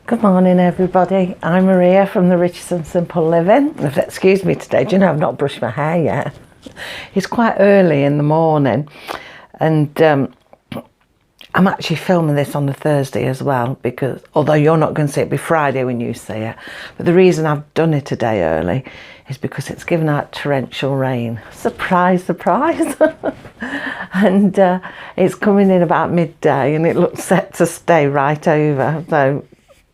Good morning, everybody. I'm Maria from the Riches and Simple Living. Excuse me today, do you know I've not brushed my hair yet? It's quite early in the morning, and I'm actually filming this on a Thursday as well, because although you're not going to see it, it'll be Friday when you see it. But the reason I've done it a day early is because it's given out torrential rain. Surprise, surprise. And it's coming in about midday, and it looks set to stay right over. So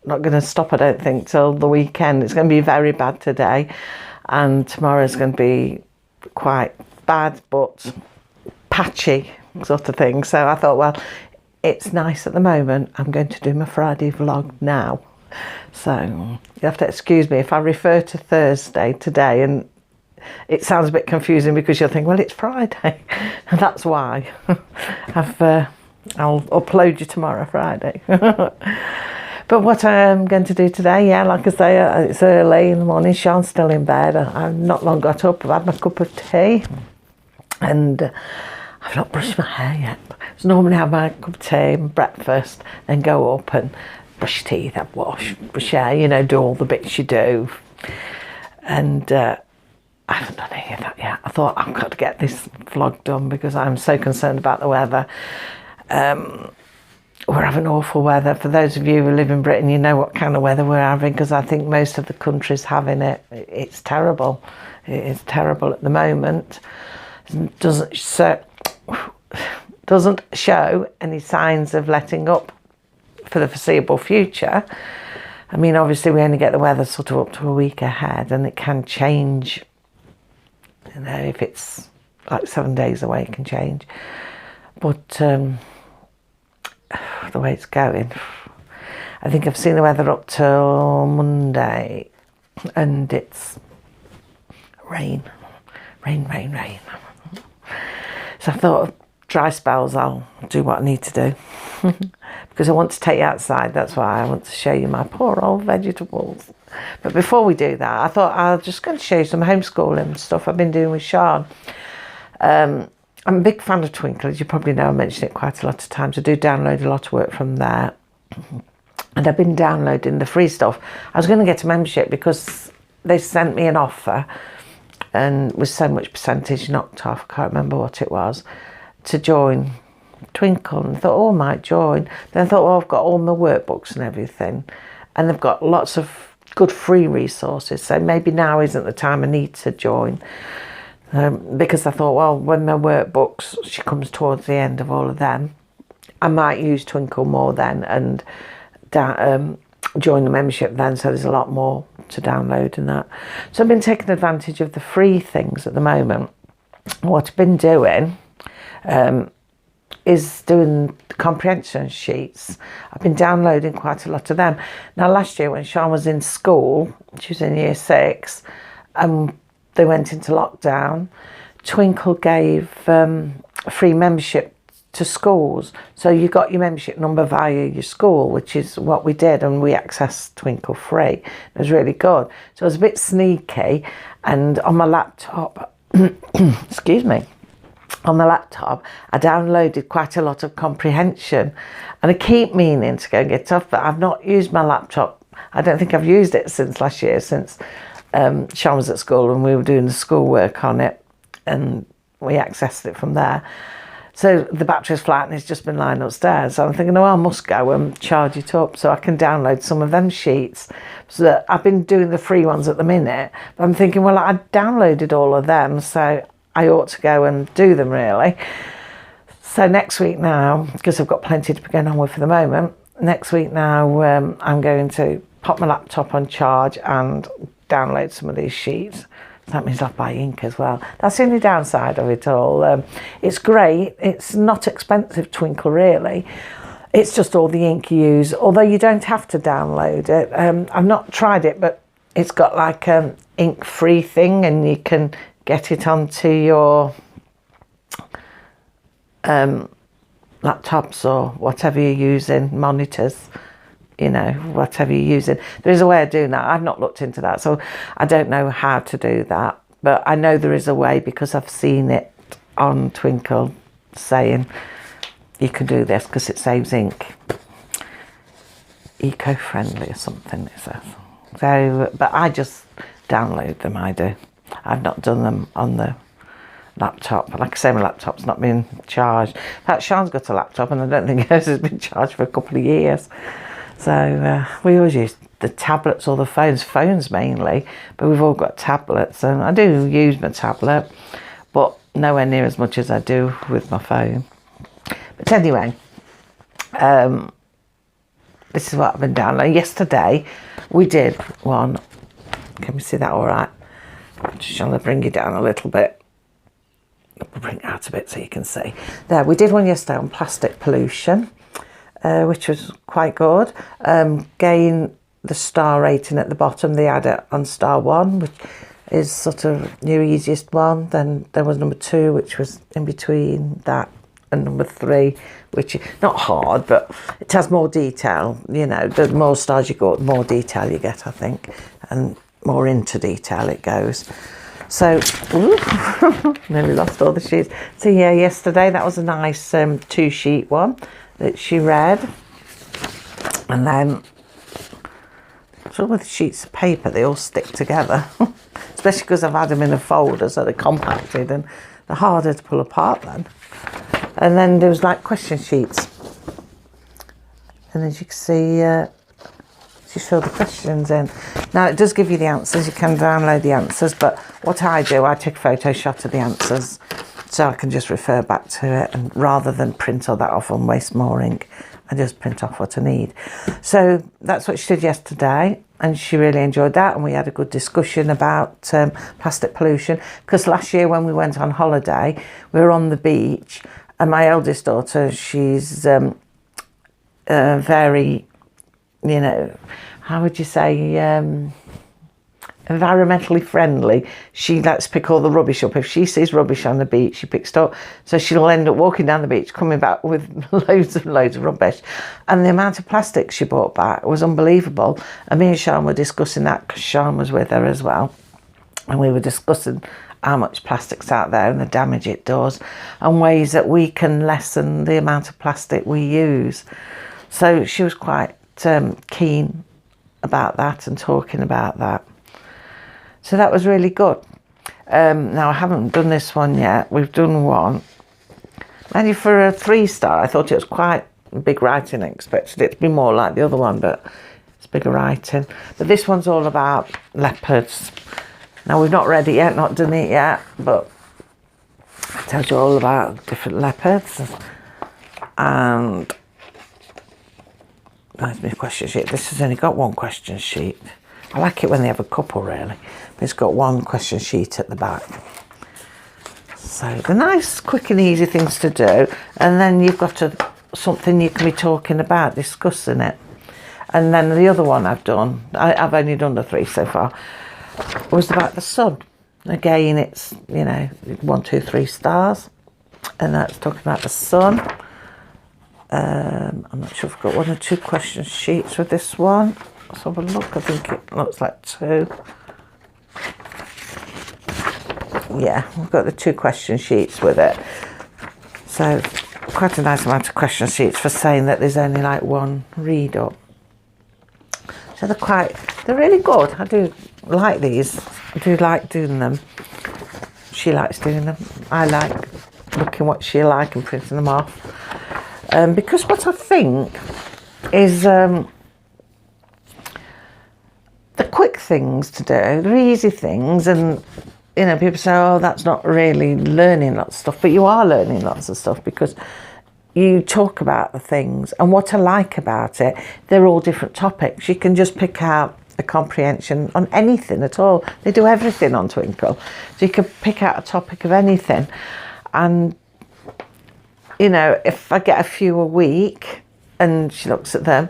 not going to stop, I don't think, till the weekend. It's going to be very bad today, and tomorrow's going to be quite bad but patchy sort of thing. So I thought, well, it's nice at the moment. I'm going to do my Friday vlog now. So you have to excuse me if I refer to Thursday today and it sounds a bit confusing, because you'll think, well, it's Friday. And that's why. I'll upload you tomorrow, Friday. But what I'm going to do today, yeah, like I say, it's early in the morning. Sian's still in bed. I've not long got up. I've had my cup of tea, and I've not brushed my hair yet. So normally I have my cup of tea and breakfast, then go up and brush teeth, have wash, brush hair, you know, do all the bits you do. And I haven't done any of that yet. I thought I've got to get this vlog done because I'm so concerned about the weather. We're having awful weather. For those of you who live in Britain, you know what kind of weather we're having, because I think most of the country's having it. It's terrible. It is terrible at the moment. Doesn't show any signs of letting up for the foreseeable future. I mean, obviously we only get the weather sort of up to a week ahead, and it can change. You know, if it's like 7 days away, it can change. But the way it's going, I think I've seen the weather up till Monday, and it's rain. So I thought, dry spells, I'll do what I need to do. Because I want to take you outside. That's why I want to show you my poor old vegetables. But before we do that, I thought I'm just going to show you some homeschooling stuff I've been doing with Sian. I'm a big fan of Twinkls. You probably know I mentioned it quite a lot of times. I do download a lot of work from there. And I've been downloading the free stuff. I was going to get a membership because they sent me an offer, and with so much percentage knocked off, I can't remember what it was, to join Twinkl. And I thought, oh, I might join. Then I thought, well, I've got all my workbooks and everything, and they've got lots of good free resources, so maybe now isn't the time I need to join. Because I thought, well, when my workbooks, she comes towards the end of all of them, I might use Twinkl more then, and join the membership then, so there's a lot more to download and that. So I've been taking advantage of the free things at the moment. What I've been doing is doing the comprehension sheets. I've been downloading quite a lot of them. Now, last year when Sian was in school, she was in year 6, they went into lockdown, Twinkl gave a free membership to schools. So you got your membership number via your school, which is what we did, and we accessed Twinkl free. It was really good. So I was a bit sneaky, and on my laptop, excuse me, on my laptop, I downloaded quite a lot of comprehension, and I keep meaning to go and get it off, but I've not used my laptop. I don't think I've used it since last year, since Sian was at school and we were doing the schoolwork on it, and we accessed it from there. So the battery's flat and it's just been lying upstairs. So I'm thinking, oh, I must go and charge it up so I can download some of them sheets. So I've been doing the free ones at the minute, but I'm thinking, well, I downloaded all of them, so I ought to go and do them, really. So next week now, because I've got plenty to be going on with for the moment, next week now I'm going to pop my laptop on charge and download some of these sheets. That means I'll buy ink as well. That's the only downside of it all. It's great. It's not expensive, Twinkl, really. It's just all the ink you use, although you don't have to download it. I've not tried it, but it's got like an ink-free thing, and you can get it onto your laptops or whatever you're using, monitors, you know, whatever you're using. There is a way of doing that. I've not looked into that, so I don't know how to do that. But I know there is a way, because I've seen it on Twinkl saying you can do this because it saves ink. eco-friendly or something, it says. So, but I just download them, I do. I've not done them on the laptop. Like I say, my laptop's not been charged. In fact, Sian's got a laptop and I don't think hers has been charged for a couple of years. So we always use the tablets or the phones mainly, but we've all got tablets, and I do use my tablet, but nowhere near as much as I do with my phone. But anyway, this is what I've been downloading. Yesterday we did one. Can we see that all right? I'm just trying to bring you down a little bit. I'll bring it out a bit so you can see. There, we did one yesterday on plastic pollution, which was quite good. Gain the star rating at the bottom, they had it on star 1, which is sort of your easiest one. Then there was number 2, which was in between that, and number 3, which is not hard, but it has more detail. You know, the more stars you got, the more detail you get, I think, and more into detail it goes. So, nearly lost all the sheets. So yeah, yesterday that was a nice 2-sheet one that she read, and then so with sheets of paper they all stick together, especially because I've had them in a folder, so they're compacted and they're harder to pull apart then. And then there was like question sheets, and as you can see, she filled the questions in. Now it does give you the answers, you can download the answers, but what I do, I take a photo shot of the answers so I can just refer back to it, and rather than print all that off and waste more ink, I just print off what I need. So that's what she did yesterday, and she really enjoyed that, and we had a good discussion about plastic pollution, because last year when we went on holiday, we were on the beach, and my eldest daughter, she's very, you know, how would you say, environmentally friendly. She likes to pick all the rubbish up. If she sees rubbish on the beach, she picks it up. So she'll end up walking down the beach, coming back with loads and loads of rubbish. And the amount of plastic she brought back was unbelievable. And me and Sian were discussing that, because Sian was with her as well. And we were discussing how much plastic's out there and the damage it does, and ways that we can lessen the amount of plastic we use. So she was quite keen about that and talking about that. So that was really good. Now I haven't done this one yet. We've done one. Only for a 3-star, I thought it was quite big writing. I expected it to be more like the other one, but it's bigger writing. But this one's all about leopards. Now we've not read it yet, not done it yet, but it tells you all about different leopards. And there's my question sheet. This has only got one question sheet. I like it when they have a couple, really. But it's got one question sheet at the back. So the nice, quick and easy things to do. And then you've got something you can be talking about, discussing it. And then the other one I've done, I've only done the 3 so far, was about the sun. Again, it's, you know, 1, 2, 3 stars. And that's talking about the sun. I'm not sure if I've got 1 or 2 question sheets with this one. Let's have a look. I think it looks like 2. Yeah, we've got the 2 question sheets with it. So quite a nice amount of question sheets for saying that there's only like 1 read up. So they're really good. I do like these. I do like doing them. She likes doing them. I like looking what she likes and printing them off. Because what I think is the quick things to do, the easy things, and you know, people say, oh, that's not really learning lots of stuff, but you are learning lots of stuff, because you talk about the things. And what I like about it, they're all different topics. You can just pick out a comprehension on anything at all. They do everything on Twinkl, so you can pick out a topic of anything. And you know, if I get a few a week and she looks at them,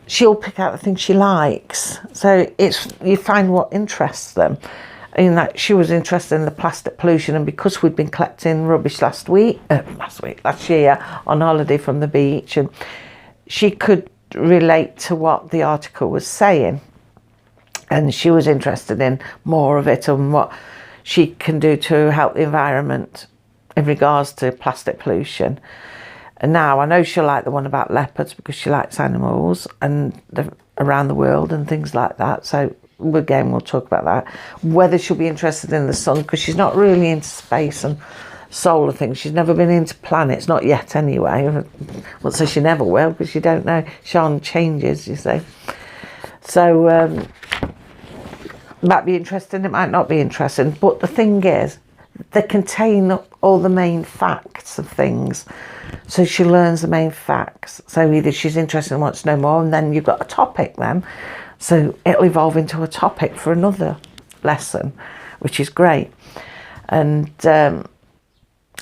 she'll pick out the things she likes. So it's, you find what interests them. In that, she was interested in the plastic pollution, and because we'd been collecting rubbish last year on holiday from the beach, and she could relate to what the article was saying, and she was interested in more of it and what she can do to help the environment in regards to plastic pollution. And now I know she'll like the one about leopards because she likes animals and around the world and things like that. So again, we'll talk about that. Whether she'll be interested in the sun, because she's not really into space and solar things. She's never been into planets, not yet anyway. I won't say she never will, because you don't know. Sian changes, you see. So it might be interesting, it might not be interesting. But the thing is, they contain all the main facts of things. So she learns the main facts. So either she's interested and wants to know more, and then you've got a topic then. So it'll evolve into a topic for another lesson, which is great. And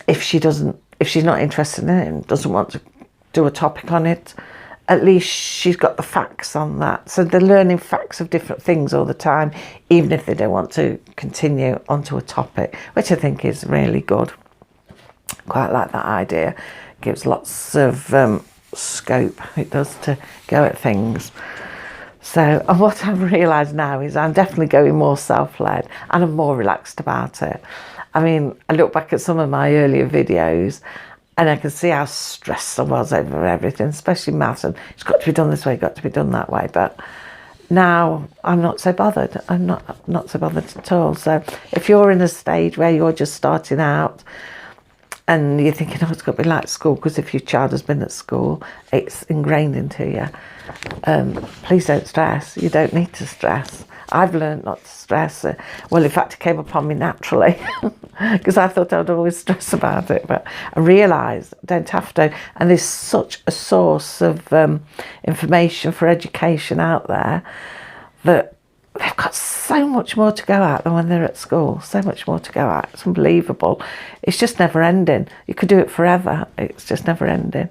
if she's not interested in it and doesn't want to do a topic on it, at least she's got the facts on that. So they're learning facts of different things all the time, even if they don't want to continue onto a topic, which I think is really good. Quite like that idea. Gives lots of scope, it does, to go at things. So, and what I've realised now is I'm definitely going more self-led and I'm more relaxed about it. I mean, I look back at some of my earlier videos and I can see how stressed I was over everything, especially maths, and it's got to be done this way, got to be done that way. But now I'm not so bothered. I'm not so bothered at all. So if you're in a stage where you're just starting out and you're thinking, oh, it's got to be like school, because if your child has been at school, it's ingrained into you. Please don't stress. You don't need to stress. I've learned not to stress. Well, in fact, it came upon me naturally because I thought I'd always stress about it. But I realised I don't have to. And there's such a source of information for education out there that they've got so much more to go at than when they're at school. So much more to go at. It's unbelievable. It's just never ending. You could do it forever. It's just never ending.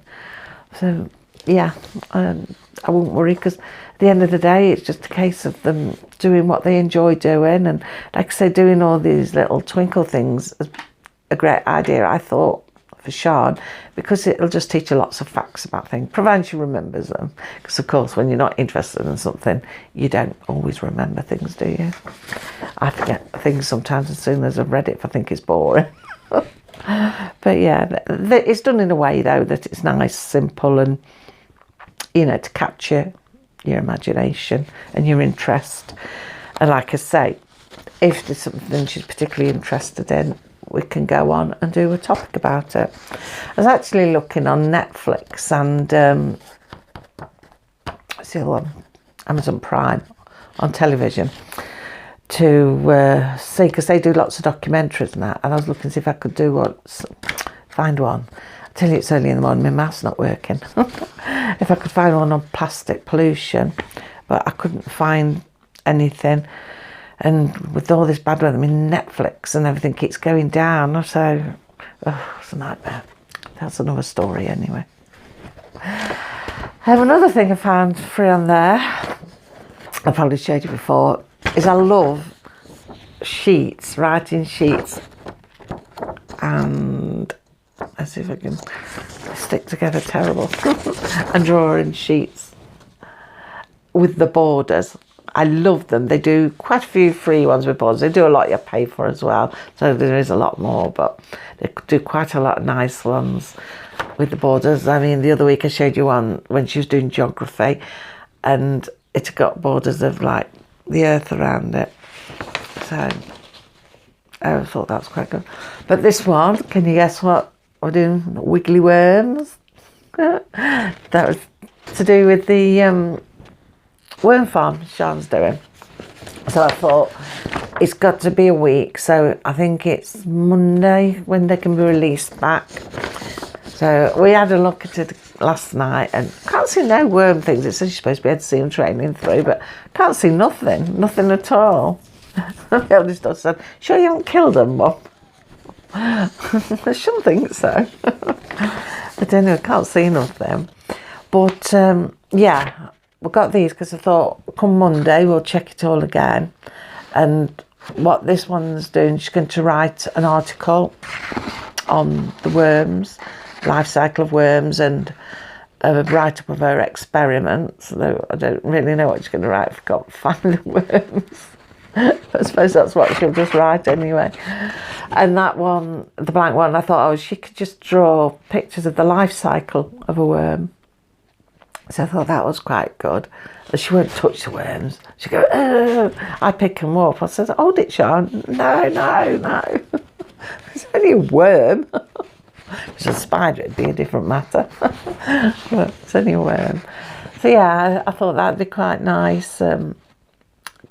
So, yeah, I won't worry, because at the end of the day, it's just a case of them doing what they enjoy doing. And like I say, doing all these little twinkle things is a great idea, I thought, for Sian, because it'll just teach her lots of facts about things, provided she remembers them. Because, of course, when you're not interested in something, you don't always remember things, do you? I forget things sometimes as soon as I've read it if I think it's boring. But, yeah, it's done in a way, though, that it's nice, simple, and, you know, to capture your imagination and your interest. And like I say, if there's something she's particularly interested in, we can go on and do a topic about it. I was actually looking on Netflix and what's the other one? Amazon Prime on television to see, because they do lots of documentaries and that, and I was looking to see if I could find one. I tell you, it's early in the morning, my mouth's not working. If I could find one on plastic pollution, but I couldn't find anything. And with all this bad weather, I mean, Netflix and everything keeps going down, so it's a nightmare. That's another story anyway. Another thing I found free on there, I've probably showed you before, is I love sheets, writing sheets, and let's see if I can stick together terrible, and drawing sheets with the borders. I love them. They do quite a few free ones with borders. They do a lot you pay for as well, so there is a lot more, but they do quite a lot of nice ones with the borders. I mean, the other week I showed you one when she was doing geography, and it's got borders of like the earth around it. So I thought that was quite good. But this one, can you guess what we're doing? Wiggly worms. That was to do with the worm farm Sian's doing. So I thought it's got to be a week, so I think it's Monday when they can be released back. So we had a look at it last night and can't see no worm things. It says you're supposed to be able to see them trailing through, but can't see nothing at all. The eldest daughter said, "Sure you haven't killed them, Mum?" I shouldn't think so. But anyway, I can't see nothing. But yeah, we got these because I thought come Monday we'll check it all again. And what this one's doing, she's going to write an article on the worms, life cycle of worms, and a write-up of her experiments. Though I don't really know what she's going to write. I can't find the worms. I suppose that's what she'll just write anyway. And that one, the blank one, I thought, oh, she could just draw pictures of the life cycle of a worm. So I thought that was quite good. She won't touch the worms. She'd go, oh, I pick them up. I said, hold it, Sian. No. It's only a worm. If it's a spider, it'd be a different matter. But it's only a worm. So yeah, I thought that'd be quite nice to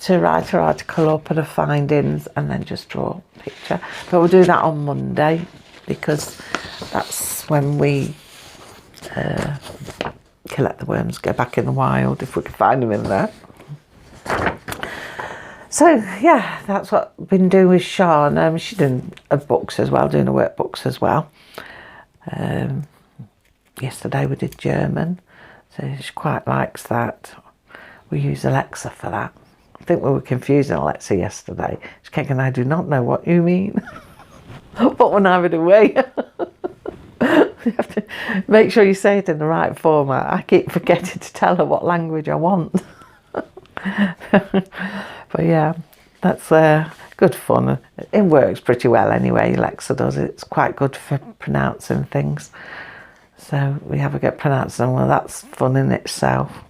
write her article up and her findings and then just draw a picture. But we'll do that on Monday because that's when we let the worms go back in the wild, if we can find them in there. So yeah, that's what I've been doing with Sian. She's doing her books as well, doing her workbooks as well. Yesterday we did German, so she quite likes that. We use Alexa for that. I think we were confusing Alexa yesterday. She kept going, I do not know what you mean. But we're having a way. You have to make sure you say it in the right format. I keep forgetting to tell her what language I want. But yeah, that's good fun. It works pretty well anyway, Alexa does. It's quite good for pronouncing things. So we have a go at pronouncing them. Well, that's fun in itself.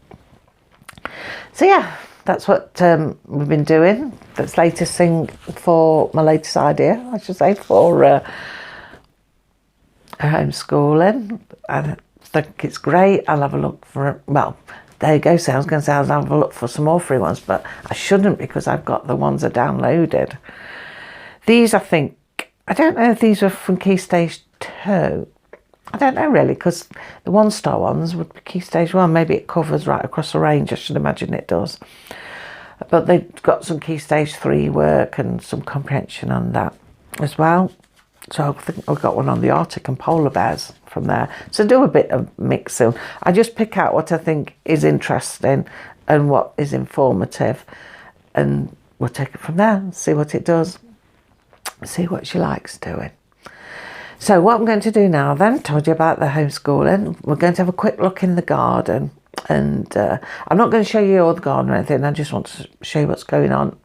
So yeah, that's what we've been doing. That's latest thing for my latest idea, I should say, for homeschooling. I think it's great. I'll have a look for, well, there you go. So I was going to say I'll have a look for some more free ones, but I shouldn't because I've got the ones I downloaded. These, I think, I don't know if these were from Key Stage 2. I don't know really, because the 1-star ones would be Key Stage 1. Maybe it covers right across the range. I should imagine it does. But they've got some Key Stage 3 work and some comprehension on that as well. So I think I've got one on the Arctic and polar bears from there. So do a bit of mixing. I just pick out what I think is interesting and what is informative, and we'll take it from there and see what it does, see what she likes doing. So what I'm going to do now then, told you about the homeschooling. We're going to have a quick look in the garden, and I'm not going to show you all the garden or anything. I just want to show you what's going on,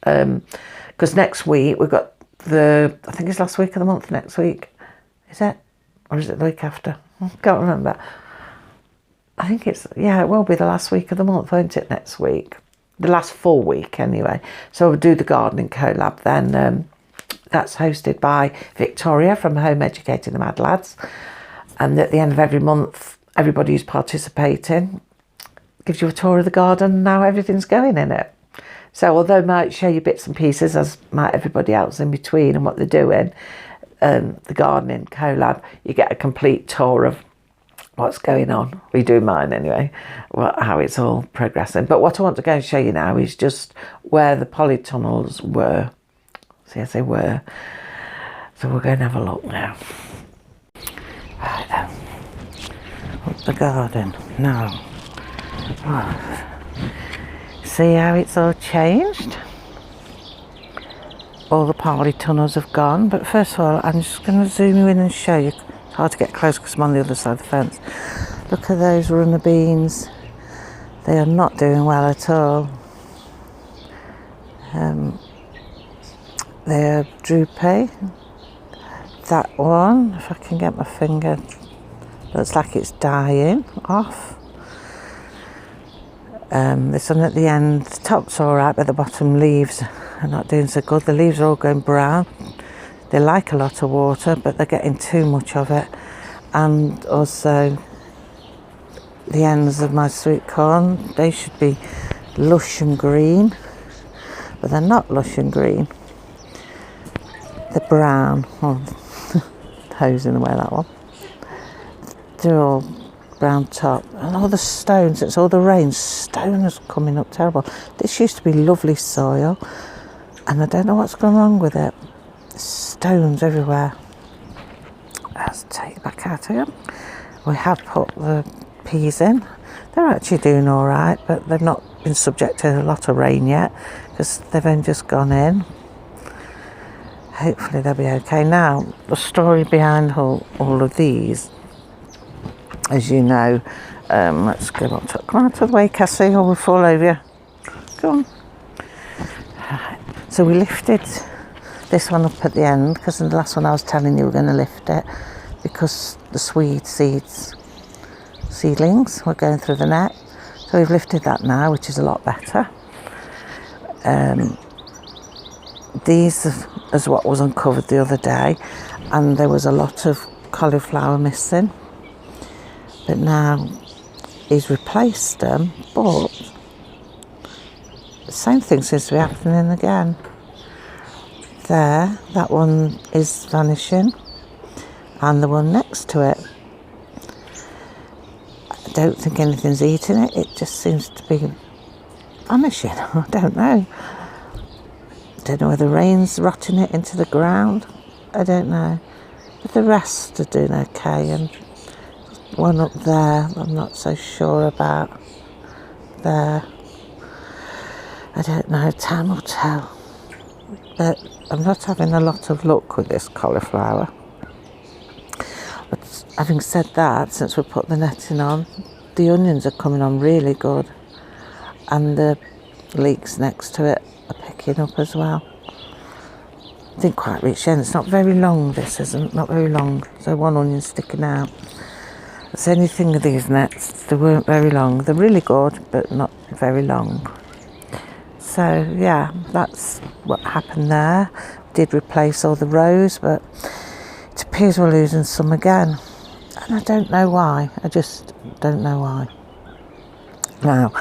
because next week we've got I think it's last week of the month next week. Is it? Or is it the week after? I can't remember. I think it's, yeah, it will be the last week of the month, won't it, next week? The last full week anyway. So we'll do the gardening collab then. That's hosted by Victoria from Home Educating the Mad Lads. And at the end of every month, everybody who's participating gives you a tour of the garden and how everything's going in it. So although I might show you bits and pieces, as might everybody else in between and what they're doing, the gardening collab, you get a complete tour of what's going on. We do mine anyway, how it's all progressing. But what I want to go and show you now is just where the polytunnels were. See, as they were. So we're going to have a look now. Right then. Up the garden. Now. Oh. See how it's all changed? All the polytunnels have gone, but first of all I'm just going to zoom you in and show you. It's hard to get close because I'm on the other side of the fence. Look at those runner beans. They are not doing well at all. They're droopy. That one, if I can get my finger, looks like it's dying off. This one at the end, the top's alright, but the bottom leaves are not doing so good. The leaves are all going brown. They like a lot of water, but they're getting too much of it. And also the ends of my sweet corn, they should be lush and green, but they're not lush and green. They're brown. Oh, hosing away that one. They're all brown top, and all the stones, it's all the rain, stone is coming up terrible. This used to be lovely soil, and I don't know what's gone wrong with it. Stones everywhere. Let's take it back out again. We have put the peas in. They're actually doing all right, but they've not been subject to a lot of rain yet because they've only just gone in. Hopefully they'll be okay. Now, the story behind all of these, as you know, let's go up to, come out of the way, Cassie, or we'll fall over you. Go on. So we lifted this one up at the end, because in the last one I was telling you we're going to lift it because the swede seedlings were going through the net. So we've lifted that now, which is a lot better. These is what was uncovered the other day, and there was a lot of cauliflower missing, but now he's replaced them, but the same thing seems to be happening again. There, that one is vanishing, and the one next to it, I don't think anything's eating it, it just seems to be vanishing. I don't know whether rain's rotting it into the ground, I don't know, but the rest are doing okay, and one up there I'm not so sure about. There, I don't know, time will tell, but I'm not having a lot of luck with this cauliflower. But having said that, since we put the netting on, the onions are coming on really good, and the leeks next to it are picking up as well. Didn't quite reach the end. It's not very long, this isn't, not very long, so one onion sticking out. That's the only thing with these nets, they weren't very long. They're really good, but not very long. So yeah, that's what happened there. Did replace all the rows, but it appears we're losing some again, and I don't know why. I just don't know why. Now,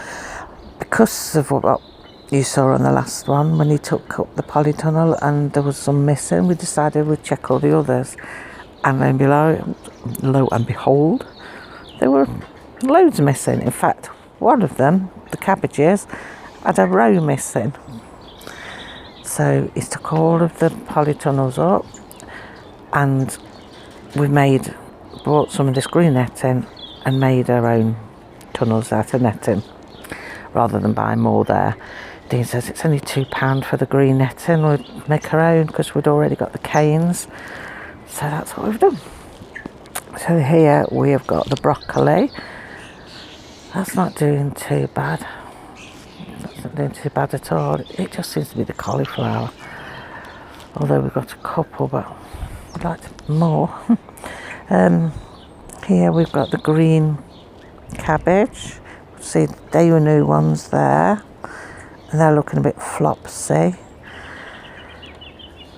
because of what you saw on the last one, when he took up the polytunnel and there was some missing, we decided we'd check all the others, and then lo and behold, there were loads missing. In fact, one of them, the cabbages, had a row missing. So he took all of the polytunnels up, and we bought some of this green netting and made our own tunnels out of netting rather than buying more there. Dean says it's only £2 for the green netting, we'd make our own because we'd already got the canes, so that's what we've done. So here we have got the broccoli. That's not doing too bad. That's not doing too bad at all. It just seems to be the cauliflower, although we've got a couple, but I'd like more. Here we've got the green cabbage. See, they were new ones there, and they're looking a bit flopsy.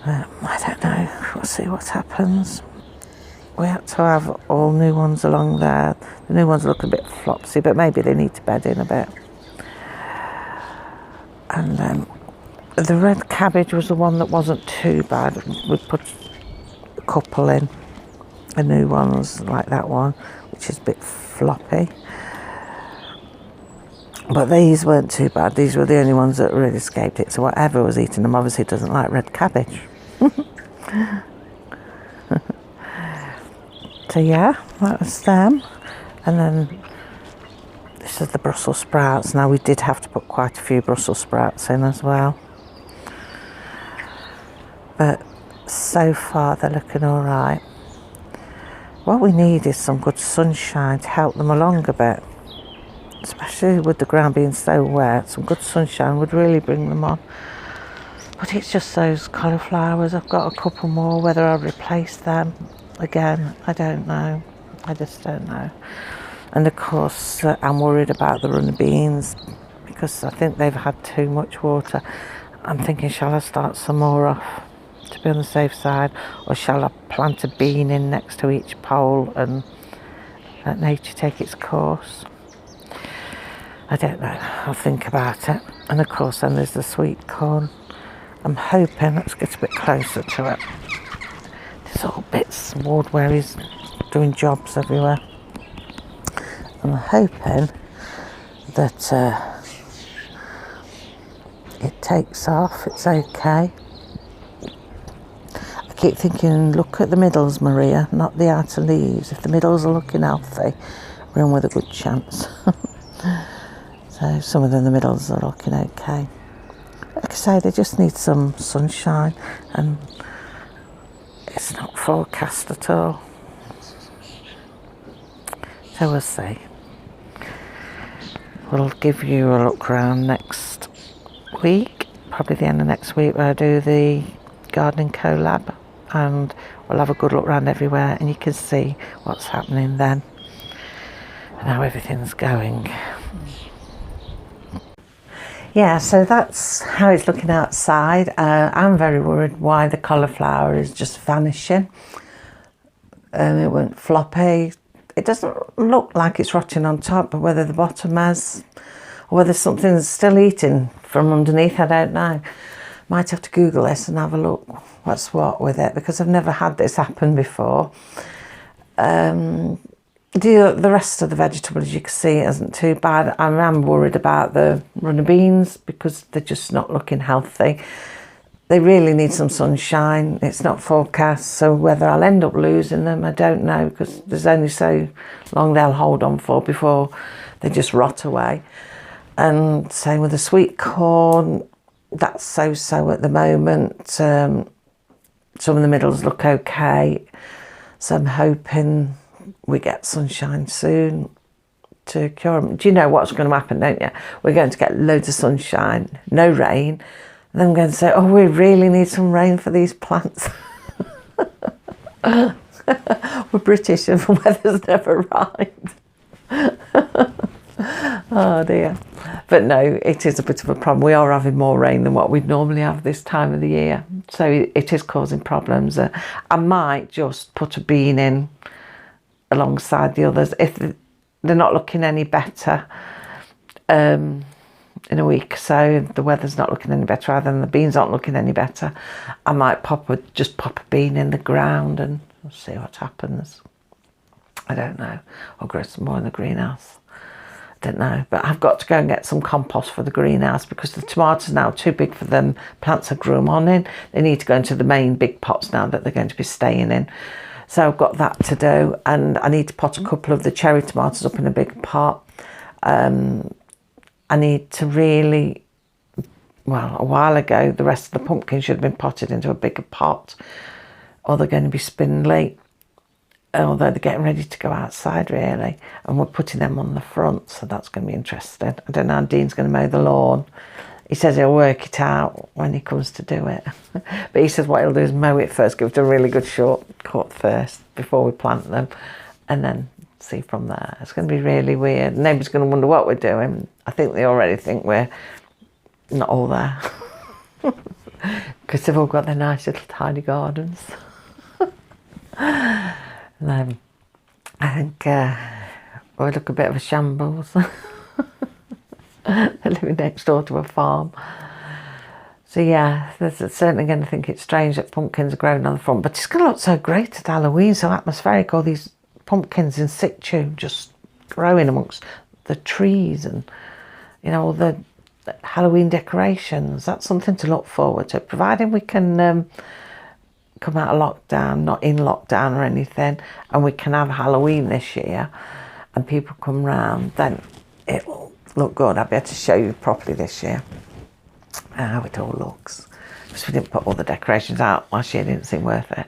I don't know, we'll see what happens. We had to have all new ones along there. The new ones look a bit flopsy, but maybe they need to bed in a bit. And then the red cabbage was the one that wasn't too bad. We put a couple in, the new ones like that one, which is a bit floppy. But these weren't too bad. These were the only ones that really escaped it. So whatever was eating them obviously doesn't like red cabbage. So yeah, that was them. And then this is the Brussels sprouts. Now we did have to put quite a few Brussels sprouts in as well. But so far they're looking all right. What we need is some good sunshine to help them along a bit. Especially with the ground being so wet, some good sunshine would really bring them on. But it's just those cauliflowers. I've got a couple more. Whether I'll replace them again, I don't know. I just don't know. And of course, I'm worried about the runner beans because I think they've had too much water. I'm thinking, shall I start some more off to be on the safe side, or shall I plant a bean in next to each pole and let nature take its course? I don't know, I'll think about it. And of course then there's the sweet corn. I'm hoping, let's get a bit closer to it. There's all bits of wood where he's doing jobs everywhere. I'm hoping that it takes off, it's okay. I keep thinking, look at the middles, Maria, not the outer leaves. If the middles are looking healthy, we're in with a good chance. So some of them, the middles are looking okay. Like I say, they just need some sunshine, and it's not forecast at all. So we'll see. We'll give you a look round next week probably the end of next week, where I do the gardening collab, and we'll have a good look around everywhere and you can see what's happening then and how everything's going. Yeah, so that's how it's looking outside. I'm very worried why the cauliflower is just vanishing. It went floppy. It doesn't look like it's rotting on top, but whether the bottom has, or whether something's still eating from underneath, I don't know. Might have to Google this and have a look what's what with it, because I've never had this happen before. The rest of the vegetables, as you can see, isn't too bad. I am worried about the runner beans because they're just not looking healthy. They really need some sunshine. It's not forecast, so whether I'll end up losing them, I don't know, because there's only so long they'll hold on for before they just rot away. And same with the sweet corn, that's so-so at the moment. Some of the middles look okay, so I'm hoping we get sunshine soon to cure them. Do you know what's going to happen, don't you? We're going to get loads of sunshine, no rain, and then I'm going to say, oh, we really need some rain for these plants. We're British and the weather's never right. Oh dear. But no, it is a bit of a problem. We are having more rain than what we'd normally have this time of the year, so it is causing problems. I might just put a bean in alongside the others if they're not looking any better in a week. So the weather's not looking any better either, and the beans aren't looking any better. I might just pop a bean in the ground and we'll see what happens. I don't know. I'll grow some more in the greenhouse. Don't know, but I've got to go and get some compost for the greenhouse because the tomatoes are now too big for them plants I grew them on in. They need to go into the main big pots now that they're going to be staying in. So I've got that to do, and I need to pot a couple of the cherry tomatoes up in a big pot. I need to really, well, a while ago, the rest of the pumpkins should have been potted into a bigger pot, or they're going to be spindly. Although they're getting ready to go outside really, and we're putting them on the front, so that's going to be interesting. I don't know how Dean's going to mow the lawn. He says he'll work it out when he comes to do it. But he says what he'll do is mow it first, give it a really good short cut first before we plant them, and then see from there. It's going to be really weird. Neighbours going to wonder what we're doing. I think they already think we're not all there because they've all got their nice little tiny gardens. I think we look a bit of a shambles. They're living next door to a farm. So yeah, they're certainly going to think it's strange that pumpkins are growing on the front, but it's going to look so great at Halloween, so atmospheric, all these pumpkins in situ just growing amongst the trees and, you know, all the Halloween decorations. That's something to look forward to, providing we can come out of lockdown, not in lockdown or anything, and we can have Halloween this year and people come round, then it'll look good. I'll be able to show you properly this year how it all looks, because we didn't put all the decorations out last year. It didn't seem worth it.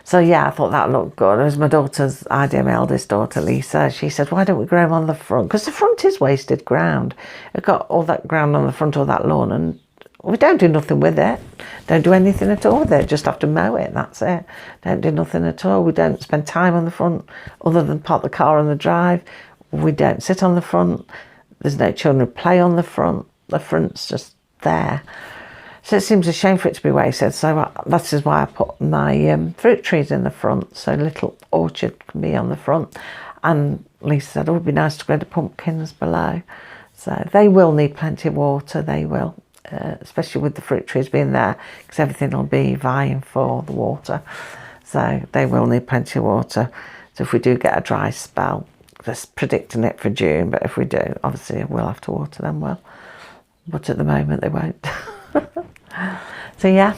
So yeah, I thought that looked good. It was my daughter's idea, my eldest daughter Lisa. She said, why don't we grow them on the front, because the front is wasted ground. We've got all that ground on the front, all that lawn, and we don't do nothing with it. Don't do anything at all with it. Just have to mow it, that's it. Don't do nothing at all. We don't spend time on the front other than park the car on the drive. We don't sit on the front. There's no children who play on the front. The front's just there. So it seems a shame for it to be wasted. So that is why I put my fruit trees in the front, so a little orchard can be on the front. And Lisa said, oh, it would be nice to grow the pumpkins below. So they will need plenty of water, they will. Especially with the fruit trees being there, because everything will be vying for the water, so they will need plenty of water. So if we do get a dry spell, just predicting it for June, but if we do, obviously we'll have to water them well, but at the moment they won't. So yeah,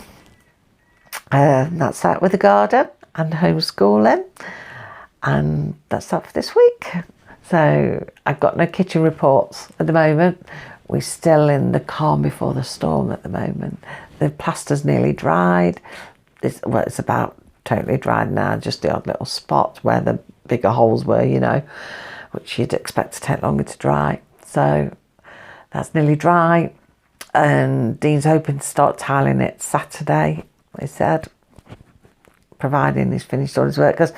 that's that with the garden and homeschooling, and that's that for this week. So I've got no kitchen reports at the moment. We're still in the calm before the storm at the moment. The plaster's nearly dried. It's about totally dried now, just the odd little spot where the bigger holes were, you know, which you'd expect to take longer to dry. So that's nearly dry. and Dean's hoping to start tiling it Saturday, he said, providing he's finished all his work, because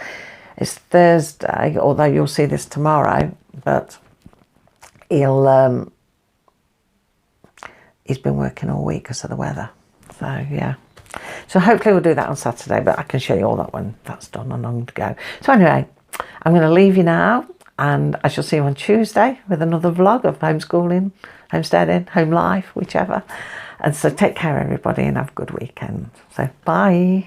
it's Thursday, although you'll see this tomorrow, but he's been working all week because of the weather. So yeah, so hopefully we'll do that on Saturday, but I can show you all that when that's done and on to go. So anyway, I'm going to leave you now, and I shall see you on Tuesday with another vlog of homeschooling, homesteading, home life, whichever. And so take care everybody, and have a good weekend. So bye.